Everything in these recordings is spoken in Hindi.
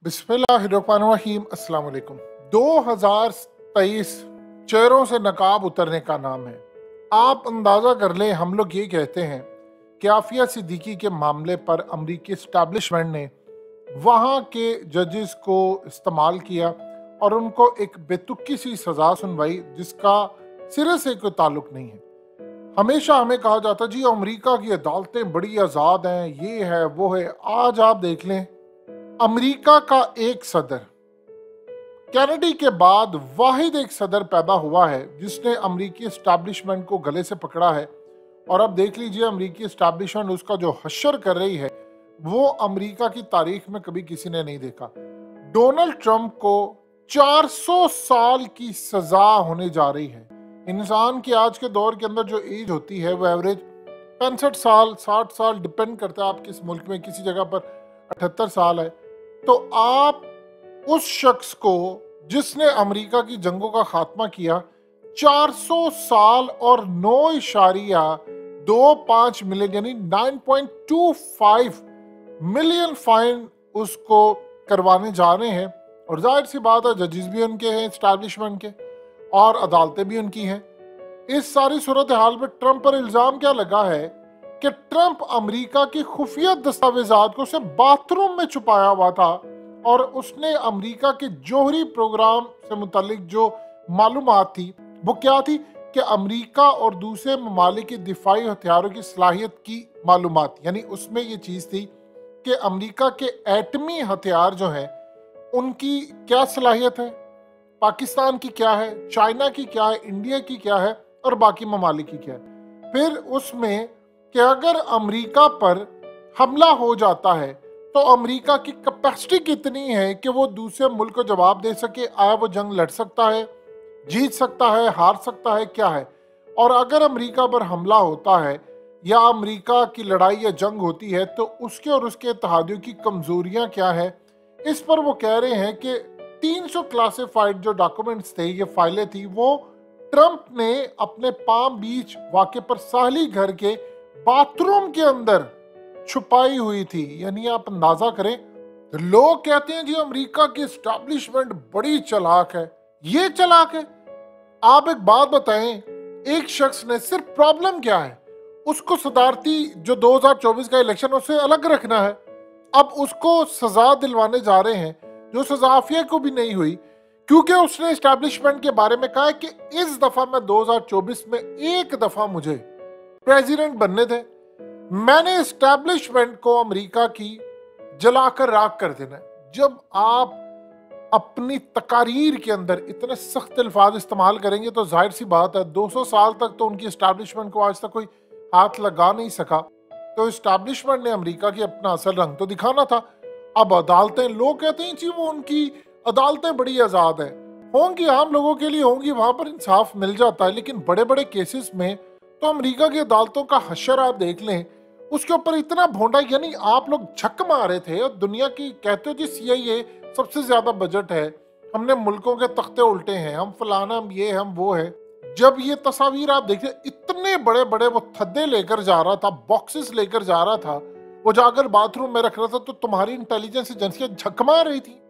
बिस्मिल्लाहिर्रहमानिर्रहीम अस्सलाम वालेकुम। 2023 चेहरों से नकाब उतरने का नाम है। आप अंदाज़ा कर लें, हम लोग ये कहते हैं कि आफिया सिद्दीकी के मामले पर अमरीकी इस्टेब्लिशमेंट ने वहाँ के जजेस को इस्तेमाल किया और उनको एक बेतुकी सी सज़ा सुनवाई जिसका सिरे से कोई ताल्लुक नहीं है। हमेशा हमें कहा जाता जी अमेरिका की अदालतें बड़ी आज़ाद हैं, ये है वो है। आज आप देख लें, अमेरिका का एक सदर, कैनेडी के बाद वाहिद एक सदर पैदा हुआ है जिसने अमेरिकी एस्टैब्लिशमेंट को गले से पकड़ा है। और अब देख लीजिए, अमेरिकी एस्टैब्लिशमेंट उसका जो हश्र कर रही है वो अमेरिका की तारीख में कभी किसी ने नहीं देखा। डोनाल्ड ट्रंप को 400 साल की सजा होने जा रही है। इंसान की आज के दौर के अंदर जो एज होती है वो एवरेज 65 साल 60 साल, डिपेंड करता है आप किस मुल्क में, किसी जगह पर 78 साल है। तो आप उस शख्स को जिसने अमेरिका की जंगों का खात्मा किया, 400 साल और 9.25 मिलियन यानी 9.25 मिलियन फाइन उसको करवाने जा रहे हैं। और जाहिर सी बात है, जजेस भी उनके हैं एस्टैब्लिशमेंट के और अदालतें भी उनकी हैं। इस सारी सूरत हाल में ट्रंप पर इल्जाम क्या लगा है कि ट्रंप अमेरिका की खुफिया दस्तावेजात को उसे बाथरूम में छुपाया हुआ था और उसने अमेरिका के जौहरी प्रोग्राम से मुतालिक जो मालूमात थी वो क्या थी कि अमेरिका और दूसरे ममालिक के दिफाई हथियारों की सलाहियत की मालूमात, यानी उसमें ये चीज़ थी कि अमेरिका के एटमी हथियार जो हैं उनकी क्या सलाहियत है, पाकिस्तान की क्या है, चाइना की क्या है, इंडिया की क्या है और बाकी ममालिक की क्या है। फिर उसमें कि अगर अमेरिका पर हमला हो जाता है तो अमेरिका की कैपेसिटी कितनी है कि वो दूसरे मुल्क को जवाब दे सके, आया वो जंग लड़ सकता है, जीत सकता है, हार सकता है, क्या है। और अगर अमेरिका पर हमला होता है या अमेरिका की लड़ाई या जंग होती है तो उसके और उसके इत्तेहादियों की कमजोरियां क्या है। इस पर वो कह रहे हैं कि 300 क्लासिफाइड जो डॉक्यूमेंट्स थे, ये फाइलें थी, वो ट्रंप ने अपने पाम बीच वाक़े पर साहली घर के बाथरूम के अंदर छुपाई हुई थी। यानी आप अंदाजा करें, तो लोग कहते हैं जी अमेरिका की एस्टैब्लिशमेंट बड़ी चालाक है। ये चालाक है? आप एक बात बताएं, एक शख्स ने सिर्फ प्रॉब्लम क्या है, उसको सदारती जो 2024 का इलेक्शन उससे अलग रखना है। अब उसको सजा दिलवाने जा रहे हैं जो सजा आफिया को भी नहीं हुई, क्योंकि उसने एस्टैब्लिशमेंट के बारे में कहा कि इस दफा मैं 2024 में एक दफा मुझे प्रेसिडेंट बनने थे, मैंने एस्टैब्लिशमेंट को अमेरिका की जलाकर राख कर देना है। जब आप अपनी तकारीर के अंदर इतने सख्त अल्फाज इस्तेमाल करेंगे तो जाहिर सी बात है 200 साल तक तो उनकी एस्टैब्लिशमेंट को आज तक कोई हाथ लगा नहीं सका। तो एस्टैब्लिशमेंट ने अमेरिका की अपना असल रंग तो दिखाना था। अब अदालतें, लोग कहते हैं जी वो उनकी अदालतें बड़ी आज़ाद हैं, होंगी, आम लोगों के लिए होंगी, वहां पर इंसाफ मिल जाता है। लेकिन बड़े बड़े केसेस में तो अमेरिका की अदालतों का हशर आप देख लें, उसके ऊपर इतना भोंडा, यानी आप लोग झक मारे थे और दुनिया की कहते हो जी CIA सबसे ज्यादा बजट है, हमने मुल्कों के तख्ते उल्टे हैं, हम फलाना, हम ये, हम वो है। जब ये तस्वीर आप देखिए, इतने बड़े बड़े वो थद्दे लेकर जा रहा था, बॉक्सेस लेकर जा रहा था, वो जाकर बाथरूम में रख रहा था, तो तुम्हारी इंटेलिजेंस एजेंसियां झक मार रही थी।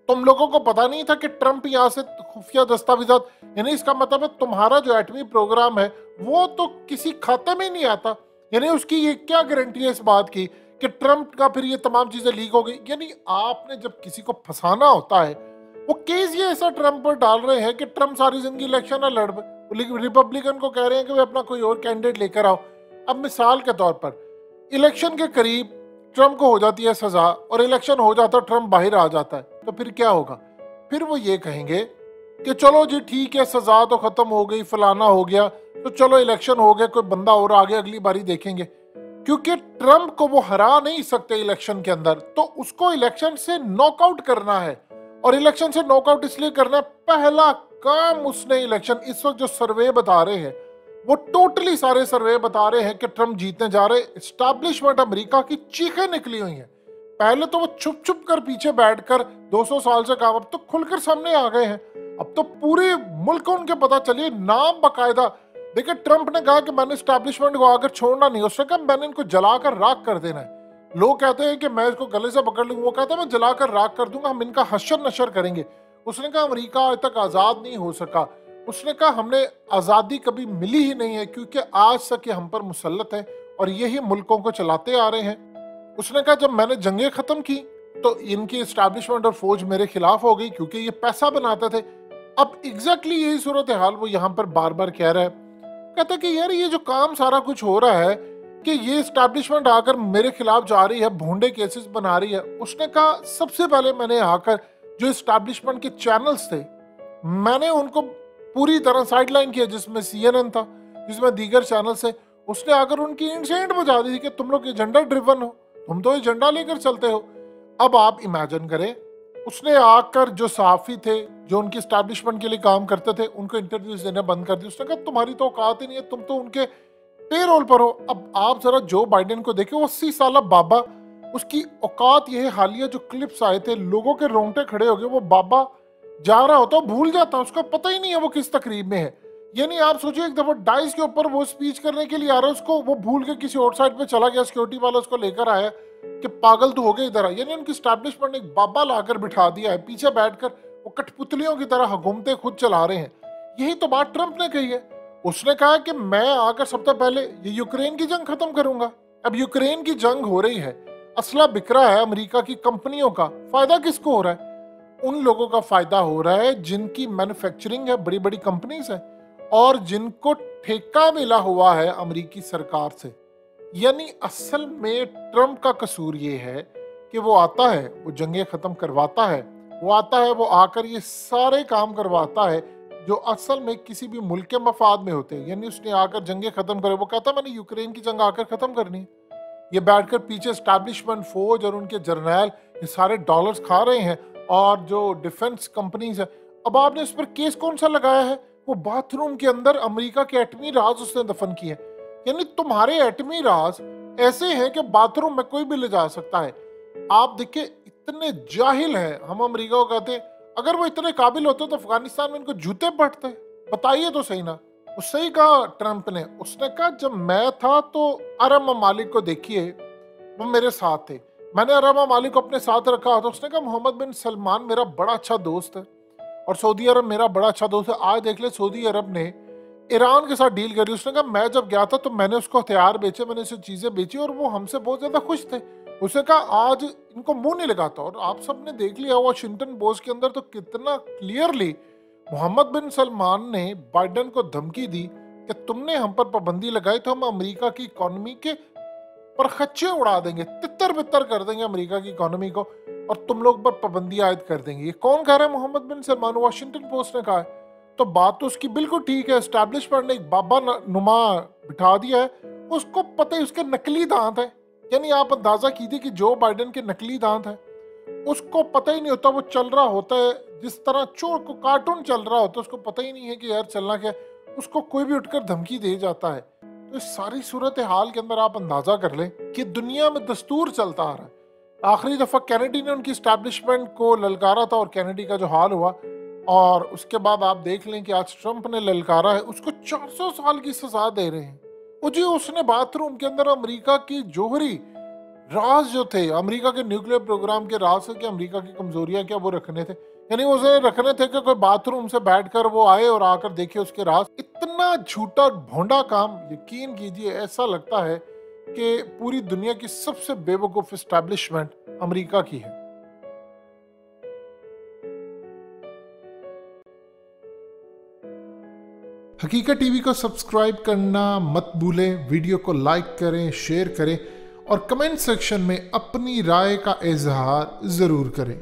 तुम लोगों को पता नहीं था कि ट्रंप यहाँ से खुफिया दस्तावेजात, यानी इसका मतलब है तुम्हारा जो एटमी प्रोग्राम है वो तो किसी खाते में नहीं आता। यानी उसकी ये क्या गारंटी है इस बात की कि ट्रंप का फिर ये तमाम चीजें लीक हो गई। यानी आपने जब किसी को फंसाना होता है, वो केस ये ऐसा ट्रंप पर डाल रहे हैं कि ट्रंप सारी जिंदगी इलेक्शन ना लड़, रिपब्लिकन को कह रहे हैं कि वे अपना कोई और कैंडिडेट लेकर आओ। अब मिसाल के तौर पर इलेक्शन के करीब ट्रंप को हो जाती है सजा और इलेक्शन हो जाता है, ट्रंप बाहर आ जाता है, तो फिर क्या होगा? फिर वो ये कहेंगे कि चलो जी ठीक है, सजा तो खत्म हो गई, फलाना हो गया, तो चलो इलेक्शन हो गया, कोई बंदा और आ गया, अगली बारी देखेंगे। क्योंकि ट्रंप को वो हरा नहीं सकते इलेक्शन के अंदर, तो उसको इलेक्शन से नॉकआउट करना है। और इलेक्शन से नॉकआउट इसलिए करना है, पहला काम उसने इलेक्शन, इस वक्त जो सर्वे बता रहे हैं वो टोटली सारे सर्वे बता रहे हैं कि ट्रंप जीतने जा रहे। एस्टैब्लिशमेंट अमेरिका की चीखें निकली हुई हैं। पहले तो वो छुप छुप कर पीछे बैठकर 200 साल से काम, अब तो खुलकर सामने आ गए हैं। अब तो पूरे मुल्क को उनके पता चलिए, नाम बकायदा। देखिए, ट्रंप ने कहा कि मैंने एस्टैब्लिशमेंट को आकर छोड़ना नहीं, उसने कहा मैंने इनको जलाकर राख कर देना है। लोग कहते हैं कि मैं इसको गले से पकड़ लूंगा, वो कहता है मैं जलाकर राख कर दूंगा, हम इनका हशर नशर करेंगे। उसने कहा अमेरिका आज तक आज़ाद नहीं हो सका। उसने कहा हमने आज़ादी कभी मिली ही नहीं है, क्योंकि आज तक ये हम पर मुसल्लत है और यही मुल्कों को चलाते आ रहे हैं। उसने कहा जब मैंने जंगें ख़त्म की तो इनकी इस्टेब्लिशमेंट और फौज मेरे खिलाफ हो गई, क्योंकि ये पैसा बनाते थे। अब एग्जैक्टली यही सूरत हाल वो यहाँ पर बार बार कह रहा है। कहता है कि यार ये जो काम सारा कुछ हो रहा है कि ये इस्टेब्लिशमेंट आकर मेरे खिलाफ जा रही है, भोंडे केसेस बना रही है। उसने कहा सबसे पहले मैंने आकर जो इस्टेब्लिशमेंट के चैनल्स थे मैंने उनको पूरी तरह साइडलाइन किया, जिसमें CNN था, जिसमें दीगर चैनल्स है। उसने आकर उनकी इंसेंट बजा दी थी कि तुम लोग एजेंडा ड्रिवन हो, तुम तो एजेंडा लेकर चलते हो। अब आप इमेजिन करें, उसने आकर जो सहाफ़ी थे जो उनकी इस्टेब्लिशमेंट के लिए काम करते थे उनको इंटरव्यूज देना बंद कर दिया। उसने कहा तुम्हारी तो औकात ही नहीं है, तुम तो उनके पेरोल पर हो। अब आप जरा जो बाइडेन को देखे, वो 80 साल बाबा, उसकी औकात ये हालिया जो क्लिप्स आए थे लोगों के रोंगटे खड़े हो गए। वो बाबा जा रहा होता भूल जाता, उसका पता ही नहीं है वो किस तकरीब में है। यानी आप सोचिए एक दफा डाइस के ऊपर वो स्पीच करने के लिए आ रहा है, उसको वो भूल के किसी और साइड पे चला गया, सिक्योरिटी वाला उसको लेकर आया कि पागल तो हो गए इधर। यानी उनकी स्टैब्लिशमेंट ने एक बाबा लाकर बिठा दिया है, पीछे बैठकर वो कठपुतलियों की तरह हुकूमतें खुद चला रहे हैं। यही तो बात ट्रंप ने कही है। उसने कहा कि मैं आकर सबसे पहले ये यूक्रेन की जंग खत्म करूंगा। अब यूक्रेन की जंग हो रही है, असला बिक रहा है, अमेरिका की कंपनियों का फायदा किसको हो रहा है? उन लोगों का फायदा हो रहा है जिनकी मैन्युफैक्चरिंग है, बड़ी बड़ी कंपनीज है और जिनको ठेका मिला हुआ है अमेरिकी सरकार से। यानी असल में ट्रंप का कसूर ये है कि वो आता है, वो जंगें खत्म करवाता है, वो आता है, वो आकर ये सारे काम करवाता है जो असल में किसी भी मुल्क के मफाद में होते हैं। यानी उसने आकर जंगें खत्म करे, वो कहता मैंने यूक्रेन की जंग आकर खत्म करनी है। ये बैठकर पीछे एस्टैब्लिशमेंट फौज और उनके जर्नैल ये सारे डॉलर्स खा रहे हैं और जो डिफेंस कंपनीज है। अब आपने इस पर केस कौन सा लगाया है? वो बाथरूम के अंदर अमेरिका के एटमी राज उसने दफन किए। यानी तुम्हारे एटमी राज ऐसे हैं कि बाथरूम में कोई भी ले जा सकता है। आप देखिए इतने जाहिल हैं। हम अमेरिका को कहते हैं अगर वो इतने काबिल होते तो अफगानिस्तान में इनको जूते पड़ते। बताइए तो सही ना। वो सही कहा ट्रंप ने। उसने कहा जब मैं था तो अरब ममालिक को देखिए, वो मेरे साथ थे, मैंने अरब ममालिक को अपने साथ रखा। तो उसने कहा मोहम्मद बिन सलमान मेरा बड़ा अच्छा दोस्त है और सऊदी अरब मेरा बड़ा अच्छा दोस्त है। आज देख ले सऊदी अरब ने ईरान के साथ डील करी। उसने कहा मैं जब गया था तो मैंने उसको हथियार बेचे, मैंने उसे चीजें बेची और वो हमसे बहुत ज्यादा खुश थे। उसने कहा आज इनको मुंह नहीं लगाता। और आप सबने देख लिया वॉशिंगटन पोस्ट के अंदर तो कितना क्लियरली मोहम्मद बिन सलमान ने बाइडेन को धमकी दी कि तुमने हम पर पाबंदी लगाई तो हम अमेरिका की इकोनॉमी के पर खच्चे उड़ा देंगे, तितर बितर कर देंगे अमेरिका की इकोनॉमी को और तुम लोग पर पाबंदी आयद कर देंगे। ये कौन कह रहा है? मोहम्मद बिन सलमान, वॉशिंगटन पोस्ट ने कहा है। तो बात तो उसकी बिल्कुल ठीक है। एस्टैब्लिशमेंट ने एक बाबा नुमा बिठा दिया है, उसको पता है उसके नकली दांत है। यानी आप अंदाजा कीजिए कि जो बाइडेन के नकली दांत है उसको पता ही नहीं होता, वो चल रहा होता है जिस तरह चोर को कार्टून चल रहा होता है, उसको पता ही नहीं है कि यार चलना क्या। उसको कोई भी उठकर धमकी दे जाता है। तो इस सारी सूरत हाल के अंदर आप अंदाजा कर लें कि दुनिया में दस्तूर चलता आ रहा है। आखिरी दफा कैनेडी ने उनकी स्टैब्लिशमेंट को ललकारा था और कैनेडी का जो हाल हुआ, और उसके बाद आप देख लें कि आज ट्रंप ने ललकारा है, उसको 400 साल की सजा दे रहे हैं। वो जी उसने बाथरूम के अंदर अमेरिका की जोहरी राज जो थे, अमेरिका के न्यूक्लियर प्रोग्राम के राज से, कि अमेरिका की कमजोरियां क्या वो रखने थे। यानी उसे रखने थे कि कोई बाथरूम से बैठकर वो आए और आकर देखे उसके राज। इतना झूठा भोंडा काम, यकीन कीजिए ऐसा लगता है कि पूरी दुनिया की सबसे बेवकूफ एस्टैब्लिशमेंट अमेरिका की है। हकीकत टीवी को सब्सक्राइब करना मत भूलें, वीडियो को लाइक करें, शेयर करें और कमेंट सेक्शन में अपनी राय का इजहार जरूर करें।